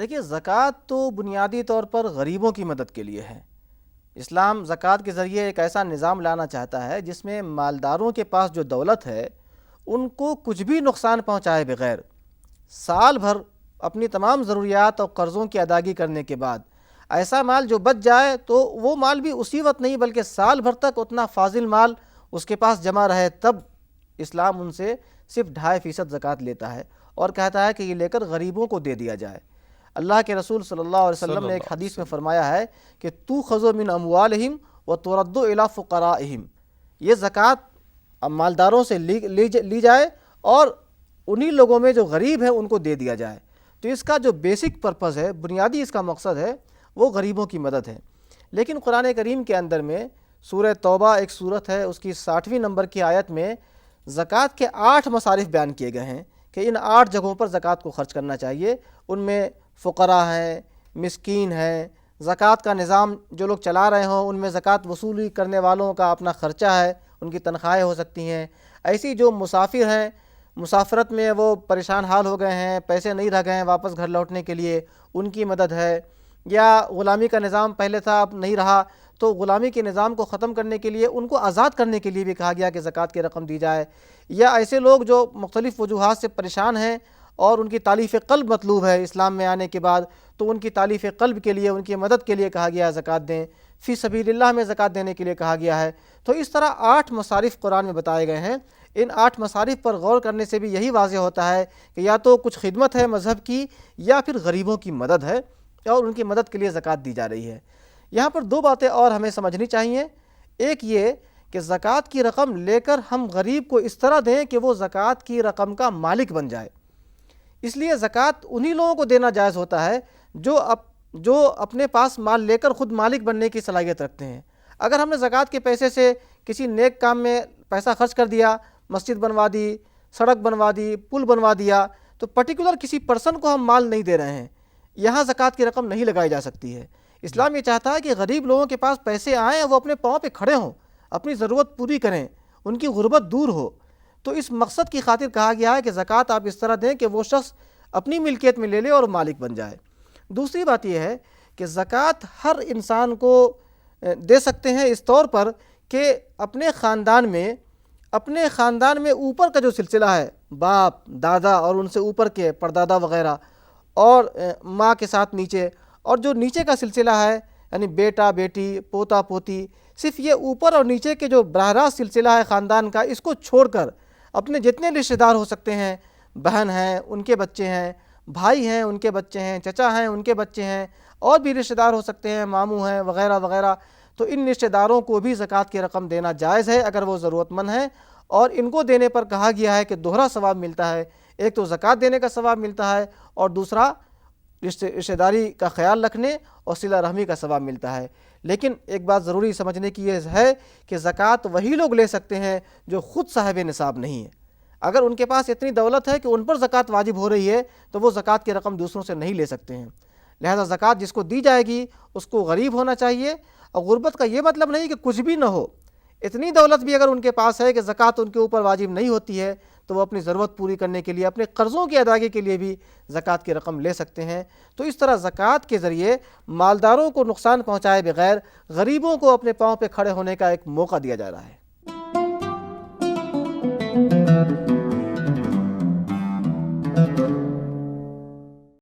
دیکھیے زکوٰۃ تو بنیادی طور پر غریبوں کی مدد کے لیے ہے۔ اسلام زکوٰۃ کے ذریعے ایک ایسا نظام لانا چاہتا ہے جس میں مالداروں کے پاس جو دولت ہے ان کو کچھ بھی نقصان پہنچائے بغیر سال بھر اپنی تمام ضروریات اور قرضوں کی ادائیگی کرنے کے بعد ایسا مال جو بچ جائے تو وہ مال بھی اسی وقت نہیں بلکہ سال بھر تک اتنا فاضل مال اس کے پاس جمع رہے، تب اسلام ان سے صرف 2.5% زکوٰۃ لیتا ہے اور کہتا ہے کہ یہ لے کر غریبوں کو دے دیا جائے۔ اللہ کے رسول صلی اللہ علیہ وسلم نے ایک حدیث میں فرمایا ہے کہ تُؤْخَذُ مِنْ أَمْوَالِهِمْ وَتُرَدُّ إِلَىٰ فُقَرَائِهِمْ، یہ زکوٰۃ مالداروں سے لی جائے اور انہی لوگوں میں جو غریب ہیں ان کو دے دیا جائے۔ تو اس کا جو بیسک پرپز ہے، بنیادی اس کا مقصد ہے، وہ غریبوں کی مدد ہے۔ لیکن قرآن کریم کے اندر میں سورہ توبہ ایک سورت ہے، اس کی 60ویں نمبر کی آیت میں زکوٰۃ کے 8 مصارف بیان کیے گئے ہیں کہ ان 8 جگہوں پر زکوٰۃ کو خرچ کرنا چاہیے۔ ان میں فقراء ہیں، مسکین ہیں، زکوٰۃ کا نظام جو لوگ چلا رہے ہوں ان میں زکوٰۃ وصولی کرنے والوں کا اپنا خرچہ ہے، ان کی تنخواہیں ہو سکتی ہیں، ایسی جو مسافر ہیں، مسافرت میں وہ پریشان حال ہو گئے ہیں، پیسے نہیں رہ گئے ہیں واپس گھر لوٹنے کے لیے، ان کی مدد ہے، یا غلامی کا نظام پہلے تھا اب نہیں رہا تو غلامی کے نظام کو ختم کرنے کے لیے ان کو آزاد کرنے کے لیے بھی کہا گیا کہ زکوٰۃ کی رقم دی جائے، یا ایسے لوگ جو مختلف وجوہات سے پریشان ہیں اور ان کی تالیف قلب مطلوب ہے اسلام میں آنے کے بعد، تو ان کی تالیف قلب کے لیے، ان کی مدد کے لیے کہا گیا ہے زکوٰۃ دیں، فی سبیل اللہ میں زکوٰۃ دینے کے لیے کہا گیا ہے۔ تو اس طرح 8 مصارف قرآن میں بتائے گئے ہیں۔ ان 8 مصارف پر غور کرنے سے بھی یہی واضح ہوتا ہے کہ یا تو کچھ خدمت ہے مذہب کی یا پھر غریبوں کی مدد ہے اور ان کی مدد کے لیے زکوٰۃ دی جا رہی ہے۔ یہاں پر 2 باتیں اور ہمیں سمجھنی چاہیے۔ ایک یہ کہ زکوٰۃ کی رقم لے کر ہم غریب کو اس طرح دیں کہ وہ زکوٰۃ کی رقم کا مالک بن جائے، اس لیے زکوٰۃ انہی لوگوں کو دینا جائز ہوتا ہے جو اپنے پاس مال لے کر خود مالک بننے کی صلاحیت رکھتے ہیں۔ اگر ہم نے زکوٰۃ کے پیسے سے کسی نیک کام میں پیسہ خرچ کر دیا، مسجد بنوا دی، سڑک بنوا دی، پل بنوا دیا، تو پرٹیکولر کسی پرسن کو ہم مال نہیں دے رہے ہیں، یہاں زکوٰۃ کی رقم نہیں لگائی جا سکتی ہے۔ اسلام یہ چاہتا ہے کہ غریب لوگوں کے پاس پیسے آئیں، وہ اپنے پاؤں پہ کھڑے ہوں، اپنی ضرورت پوری کریں، ان کی غربت دور ہو۔ تو اس مقصد کی خاطر کہا گیا ہے کہ زکوٰۃ آپ اس طرح دیں کہ وہ شخص اپنی ملکیت میں لے لے اور مالک بن جائے۔ دوسری بات یہ ہے کہ زکوٰۃ ہر انسان کو دے سکتے ہیں اس طور پر کہ اپنے خاندان میں اوپر کا جو سلسلہ ہے، باپ، دادا اور ان سے اوپر کے پردادا وغیرہ، اور ماں کے ساتھ نیچے، اور جو نیچے کا سلسلہ ہے یعنی بیٹا بیٹی، پوتا پوتی، صرف یہ اوپر اور نیچے کے جو براہ راست سلسلہ ہے خاندان کا، اس کو چھوڑ کر اپنے جتنے رشتہ دار ہو سکتے ہیں، بہن ہیں ان کے بچے ہیں، بھائی ہیں ان کے بچے ہیں، چچا ہیں ان کے بچے ہیں، اور بھی رشتہ دار ہو سکتے ہیں، ماموں ہیں وغیرہ وغیرہ، تو ان رشتہ داروں کو بھی زکوٰۃ کی رقم دینا جائز ہے اگر وہ ضرورت مند ہیں۔ اور ان کو دینے پر کہا گیا ہے کہ دوہرا ثواب ملتا ہے، ایک تو زکوٰۃ دینے کا ثواب ملتا ہے اور دوسرا رشتہ داری کا خیال رکھنے اور صلہ رحمی کا ثواب ملتا ہے۔ لیکن ایک بات ضروری سمجھنے کی یہ ہے کہ زکوٰۃ وہی لوگ لے سکتے ہیں جو خود صاحب نصاب نہیں ہے۔ اگر ان کے پاس اتنی دولت ہے کہ ان پر زکوٰۃ واجب ہو رہی ہے تو وہ زکوٰۃ کی رقم دوسروں سے نہیں لے سکتے ہیں۔ لہذا زکوٰۃ جس کو دی جائے گی اس کو غریب ہونا چاہیے، اور غربت کا یہ مطلب نہیں کہ کچھ بھی نہ ہو، اتنی دولت بھی اگر ان کے پاس ہے کہ زکوٰۃ ان کے اوپر واجب نہیں ہوتی ہے تو وہ اپنی ضرورت پوری کرنے کے لیے، اپنے قرضوں کی ادائیگی کے لیے بھی زکوٰۃ کی رقم لے سکتے ہیں۔ تو اس طرح زکوٰۃ کے ذریعے مالداروں کو نقصان پہنچائے بغیر غریبوں کو اپنے پاؤں پہ کھڑے ہونے کا ایک موقع دیا جا رہا ہے۔